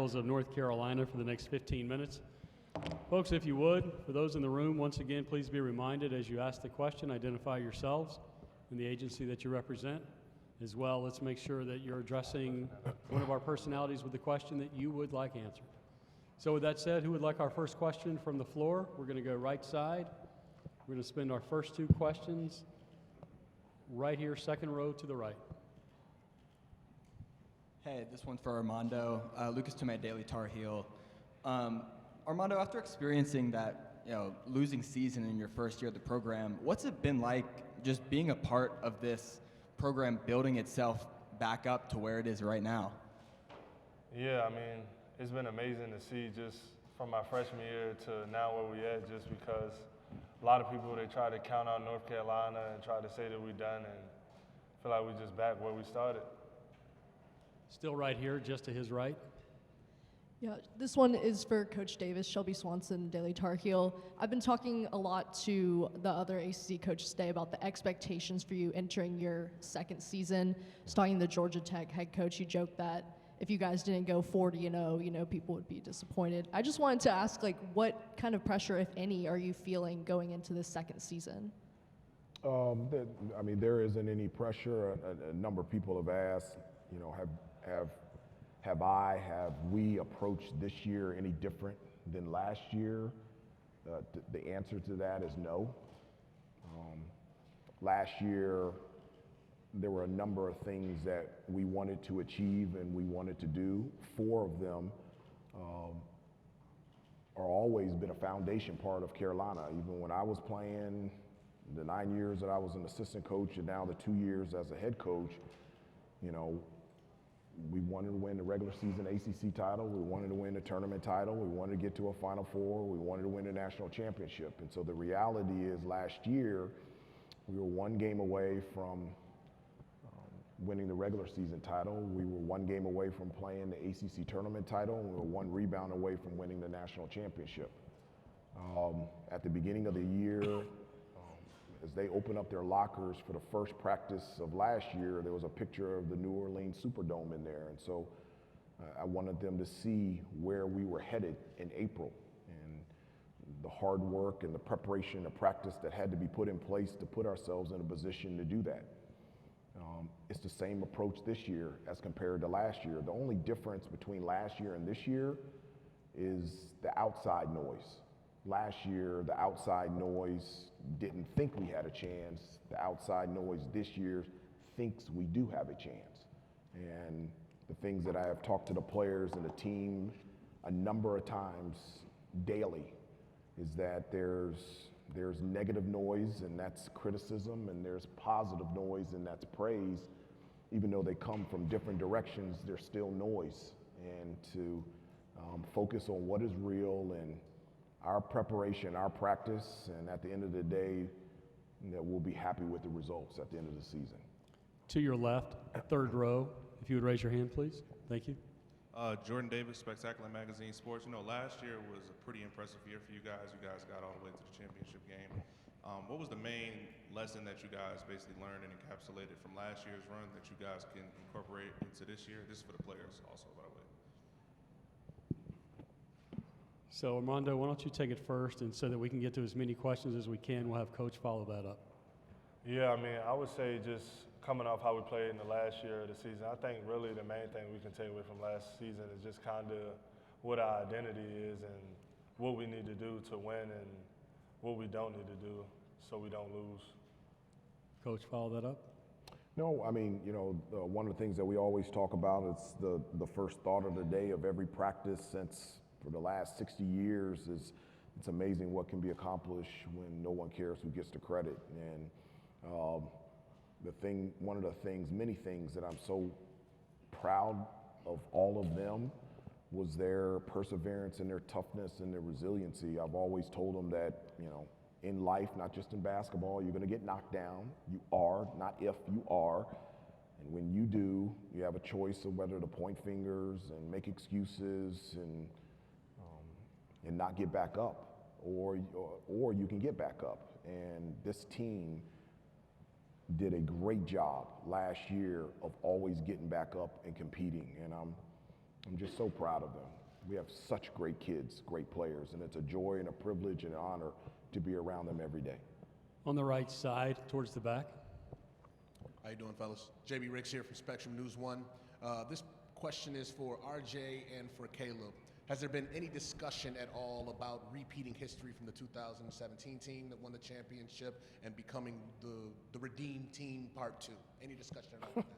Hills of North Carolina for the next 15 minutes. Folks, if you would, for those in the room, once again, please be reminded as you ask the question, identify yourselves and the agency that you represent. As well, let's make sure that you're addressing one of our personalities with the question that you would like answered. So with that said, who would like our first question from the floor? We're going to go right side. We're going to spend our first two questions right here, second row to the right. Hey, this one's for Armando. Lucas Tomei, Daily Tar Heel. Armando, after experiencing that losing season in your first year of the program, what's it been like just being a part of this program building itself back up to where it is right now? Yeah, I mean, it's been amazing to see just from my freshman year to now where we at, just because a lot of people, they try to count out North Carolina and try to say that we done, and I feel like we just back where we started. Still right here, just to his right. Yeah, this one is for Coach Davis, Shelby Swanson, Daily Tar Heel. I've been talking a lot to the other ACC coaches today about the expectations for you entering your second season. Starting the Georgia Tech head coach, you joked that if you guys didn't go 40-0, people would be disappointed. I just wanted to ask, what kind of pressure, if any, are you feeling going into this second season? There isn't any pressure. A number of people have asked, have we approached this year any different than last year? The answer to that is no. Last year, there were a number of things that we wanted to achieve and we wanted to do. 4 of them are always been a foundation part of Carolina. Even when I was playing, the 9 years that I was an assistant coach and now the 2 years as a head coach, we wanted to win the regular season ACC title. We wanted to win the tournament title. We wanted to get to a Final Four. We wanted to win the national championship. And so the reality is last year, we were 1 game away from winning the regular season title. We were 1 game away from playing the ACC tournament title. And we were 1 rebound away from winning the national championship. At the beginning of the year, as they opened up their lockers for the first practice of last year, there was a picture of the New Orleans Superdome in there. And so I wanted them to see where we were headed in April and the hard work and the preparation and practice that had to be put in place to put ourselves in a position to do that. It's the same approach this year as compared to last year. The only difference between last year and this year is the outside noise. Last year, the outside noise didn't think we had a chance. The outside noise this year thinks we do have a chance. And the things that I have talked to the players and the team a number of times daily is that there's negative noise, and that's criticism, and there's positive noise, and that's praise. Even though they come from different directions, there's still noise. And to focus on what is real and our preparation, our practice, and at the end of the day, that we'll be happy with the results at the end of the season. To your left, third row, if you would raise your hand, please. Thank you. Jordan Davis, Spectacular Magazine Sports. Last year was a pretty impressive year for you guys. You guys got all the way to the championship game. What was the main lesson that you guys basically learned and encapsulated from last year's run that you guys can incorporate into this year? This is for the players also, by the way. So Armando, why don't you take it first, and so that we can get to as many questions as we can, we'll have Coach follow that up. Yeah, I would say just coming off how we played in the last year of the season, I think really the main thing we can take away from last season is just kind of what our identity is and what we need to do to win and what we don't need to do so we don't lose. Coach, follow that up. No, one of the things that we always talk about is the first thought of the day of every practice since for the last 60 years is it's amazing what can be accomplished when no one cares who gets the credit. And one of the things, many things that I'm so proud of all of them was their perseverance and their toughness and their resiliency. I've always told them that, in life, not just in basketball, you're going to get knocked down. You are, not if, you are. And when you do, you have a choice of whether to point fingers and make excuses and not get back up, or you can get back up. And this team did a great job last year of always getting back up and competing. And I'm just so proud of them. We have such great kids, great players, and it's a joy and a privilege and an honor to be around them every day. On the right side, towards the back. How you doing, fellas? JB Ricks here from Spectrum News 1. This question is for RJ and for Caleb. Has there been any discussion at all about repeating history from the 2017 team that won the championship and becoming the redeemed team part 2? Any discussion at all about that?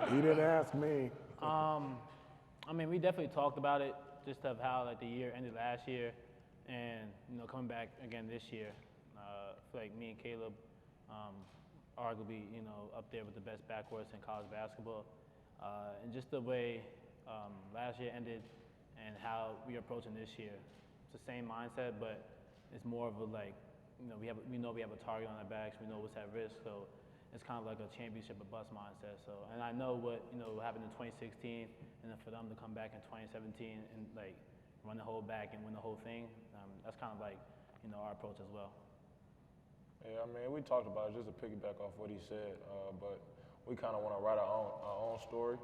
He didn't ask me. I mean, we definitely talked about it, just of how like the year ended last year, and coming back again this year. I feel like me and Caleb, arguably, up there with the best backcourts in college basketball, and just the way last year ended and how we're approaching this year. It's the same mindset, but it's more of a we know we have a target on our backs. We know what's at risk, so it's kind of like a championship or bust mindset. So, and I know what happened in 2016, and then for them to come back in 2017 and run the whole back and win the whole thing, that's kind of our approach as well. Yeah, I mean, we talked about it, just to piggyback off what he said, but we kind of want to write our own story,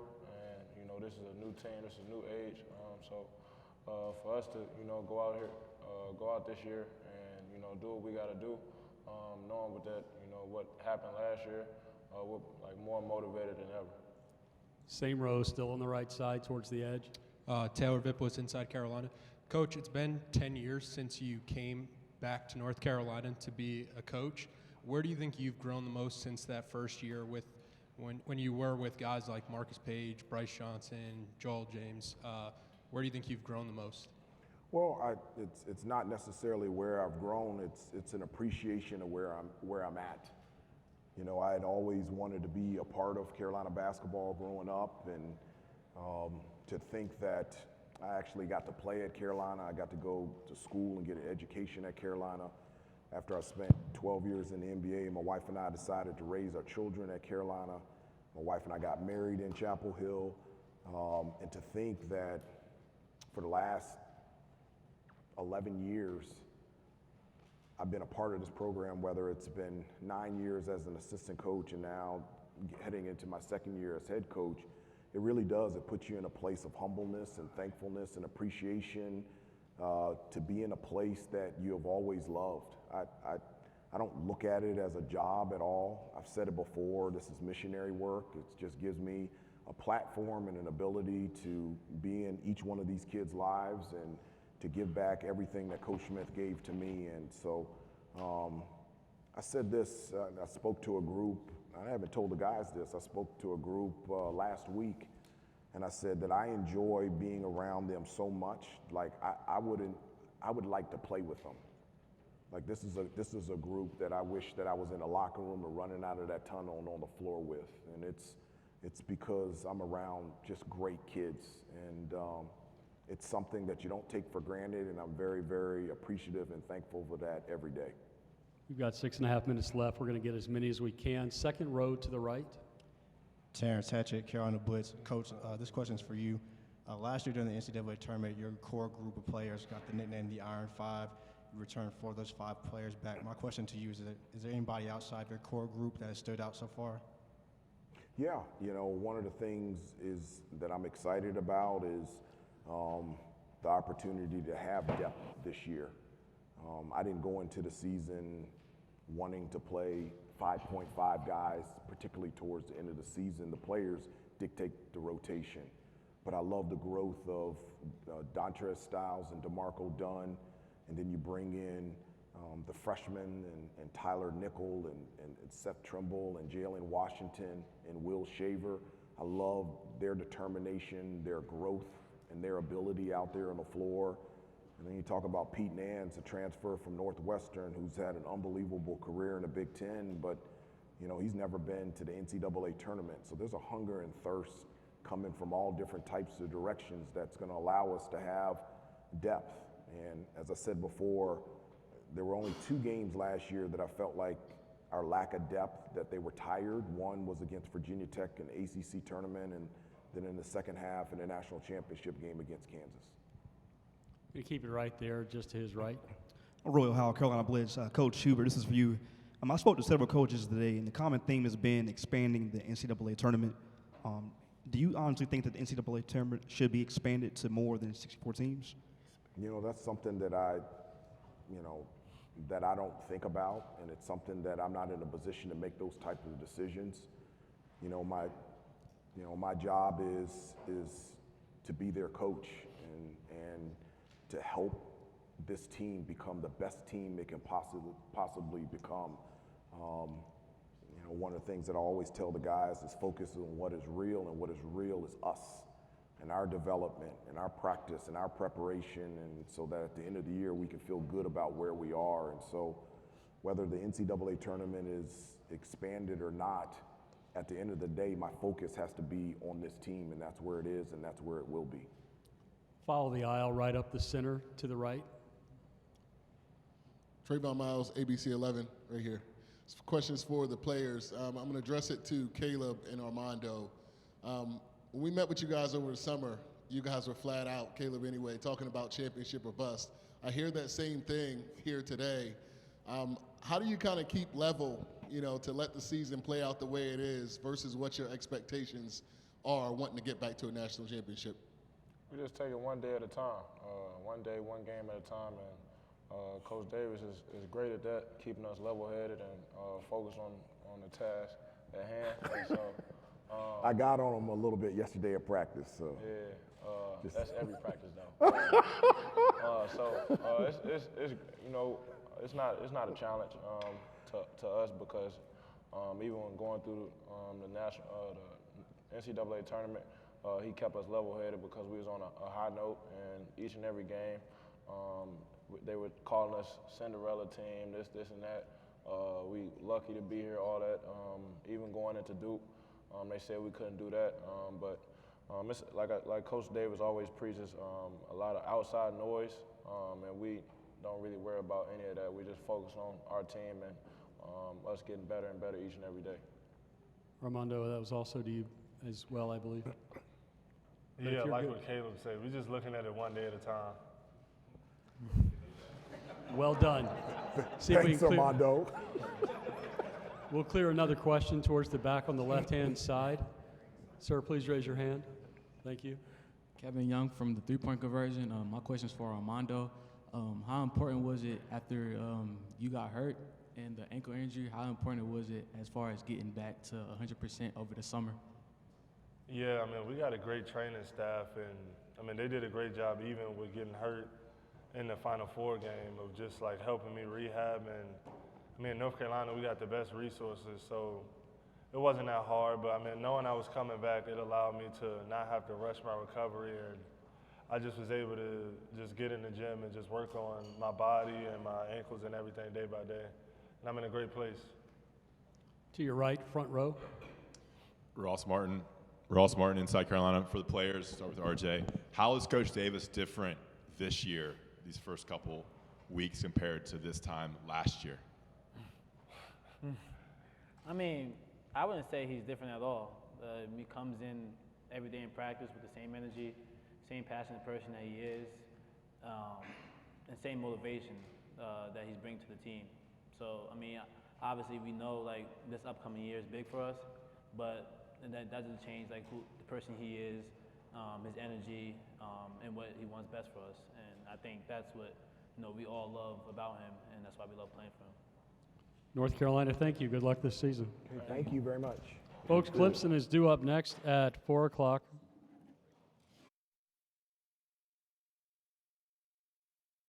and this is a new team, this is a new age, so for us to go out this year and do what we got to do, knowing with that what happened last year, we're more motivated than ever. Same row, still on the right side towards the edge. Taylor Vipowitz, Inside Carolina. Coach, it's been 10 years since you came back to North Carolina to be a coach. Where do you think you've grown the most since that first year with when you were with guys like Marcus Page, Bryce Johnson, Joel James? Where do you think you've grown the most? Well, it's not necessarily where I've grown. It's an appreciation of where I'm at. I had always wanted to be a part of Carolina basketball growing up, and to think that I actually got to play at Carolina. I got to go to school and get an education at Carolina. After I spent 12 years in the NBA, my wife and I decided to raise our children at Carolina. My wife and I got married in Chapel Hill, and to think that for the last 11 years, I've been a part of this program, whether it's been 9 years as an assistant coach and now heading into my second year as head coach. It really does. It puts you in a place of humbleness and thankfulness and appreciation to be in a place that you have always loved. I don't look at it as a job at all. I've said it before, this is missionary work. It just gives me a platform and an ability to be in each one of these kids' lives and to give back everything that Coach Smith gave to me. And so I said this, I spoke to a group, I haven't told the guys this, I spoke to a group last week, and I said that I enjoy being around them so much, I would like to play with them. This is a group that I wish that I was in a locker room or running out of that tunnel and on the floor with. And it's because I'm around just great kids, and it's something that you don't take for granted, and I'm very, very appreciative and thankful for that every day. We've got 6.5 minutes left. We're going to get as many as we can. Second row to the right. Terrence Hatchett, Carolina Blitz. Coach, this question is for you. Last year during the NCAA tournament, your core group of players got the nickname the Iron Five. You returned 4 of those 5 players back. My question to you is there anybody outside your core group that has stood out so far? Yeah, one of the things is that I'm excited about is the opportunity to have depth this year. I didn't go into the season wanting to play 5.5 guys, particularly towards the end of the season. The players dictate the rotation. But I love the growth of Dontrez Styles and DeMarco Dunn, and then you bring in the freshmen and Tyler Nickel and Seth Trimble and Jalen Washington and Will Shaver. I love their determination, their growth, and their ability out there on the floor. And then you talk about Pete Nance, a transfer from Northwestern who's had an unbelievable career in the Big Ten, but he's never been to the NCAA tournament. So there's a hunger and thirst coming from all different types of directions that's going to allow us to have depth. And as I said before, there were only 2 games last year that I felt like our lack of depth, that they were tired. One was against Virginia Tech in the ACC tournament, and then in the second half in the national championship game against Kansas. You keep it right there, just to his right. Royal Howell, Carolina Blitz. Coach Huber, this is for you. I spoke to several coaches today, and the common theme has been expanding the NCAA tournament. Do you honestly think that the NCAA tournament should be expanded to more than 64 teams? You know, that's something that I don't think about, and it's something that I'm not in a position to make those types of decisions. My job is to be their coach and to help this team become the best team it can possibly become. One of the things that I always tell the guys is focus on what is real, and what is real is us and our development and our practice and our preparation, and so that at the end of the year we can feel good about where we are. And so whether the NCAA tournament is expanded or not, at the end of the day, my focus has to be on this team, and that's where it is, and that's where it will be. Follow the aisle right up the center to the right. Trayvon Miles, ABC 11, right here. This question is for the players. I'm going to address it to Caleb and Armando. When we met with you guys over the summer, you guys were flat out, Caleb anyway, talking about championship or bust. I hear that same thing here today. How do you kind of keep level, to let the season play out the way it is versus what your expectations are wanting to get back to a national championship? We just take it one day at a time, one day, one game at a time, and Coach Davis is great at that, keeping us level-headed and focused on the task at hand. And so, I got on him a little bit yesterday at practice. So yeah, that's every practice though. It's not a challenge to us because even when going through the NCAA tournament, he kept us level-headed because we was on a high note, and each and every game. They were calling us Cinderella team, this and that. We lucky to be here, all that. Even going into Duke, they said we couldn't do that. But it's like Coach Davis always preaches, a lot of outside noise, and we don't really worry about any of that. We just focus on our team and us getting better and better each and every day. Armando, that was also to you as well, I believe. Yeah, like what Caleb said, we're just looking at it one day at a time. Well done. Thanks, Armando. We'll clear another question towards the back on the left-hand side. Sir, please raise your hand. Thank you. Kevin Young from the three-point conversion. My question is for Armando. How important was it after you got hurt and the ankle injury? How important was it as far as getting back to 100% over the summer? Yeah, we got a great training staff, and they did a great job even with getting hurt in the Final Four game of just like helping me rehab. And in North Carolina, we got the best resources, so it wasn't that hard. But knowing I was coming back, it allowed me to not have to rush my recovery, and I just was able to just get in the gym and just work on my body and my ankles and everything day by day. And I'm in a great place. To your right, front row. Ross Martin, Inside Carolina. For the players, start with RJ. How is Coach Davis different this year, these first couple weeks, compared to this time last year? I wouldn't say he's different at all. He comes in every day in practice with the same energy, same passionate person that he is, and same motivation that he's bringing to the team. So, obviously we know this upcoming year is big for us, but that doesn't change who the person he is, his energy, and what he wants best for us. And I think that's what we all love about him, and that's why we love playing for him. North Carolina, thank you. Good luck this season. Okay, thank you very much. Folks, Clemson is due up next at 4 o'clock.